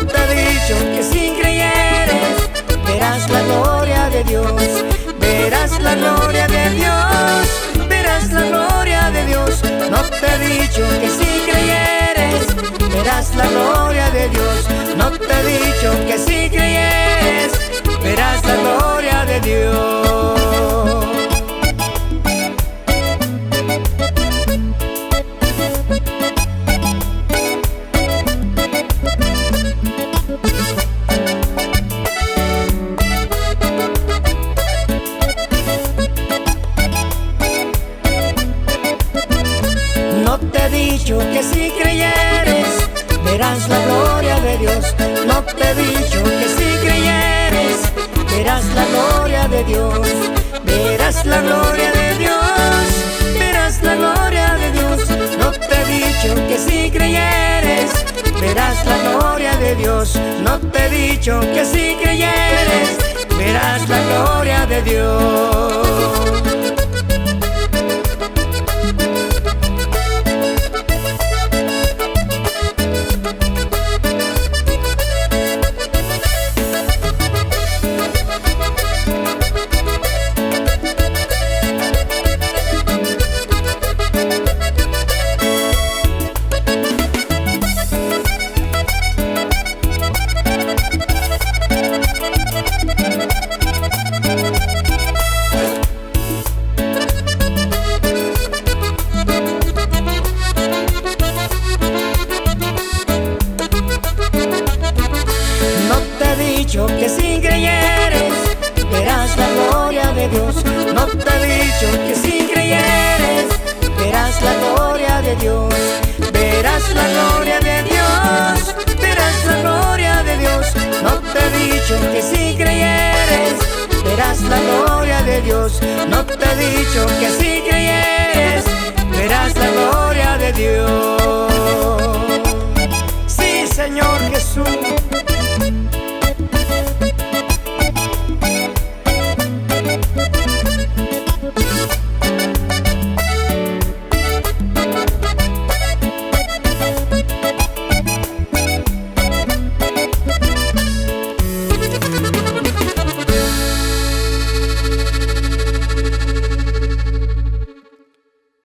te he dicho que si creyeres verás la gloria de Dios, verás la gloria de Dios, verás la gloria de Dios. No te he dicho que si creyeres verás la gloria de Dios, no te he dicho que si creyeres verás la gloria de Dios. No te he dicho que si creyeres verás la gloria de Dios, no te he dicho que si creyeres verás la gloria de Dios, verás la gloria de Dios, verás la gloria de Dios. No te he dicho que si creyeres verás la gloria de Dios, no te he dicho que si creyeres verás la gloria de Dios. Que si creyeres verás la gloria de Dios, no te he dicho que si creyeres verás la gloria de Dios, verás la gloria de Dios, verás la gloria de Dios. No te he dicho que si creyeres verás la gloria de Dios, no te he dicho que si creyeres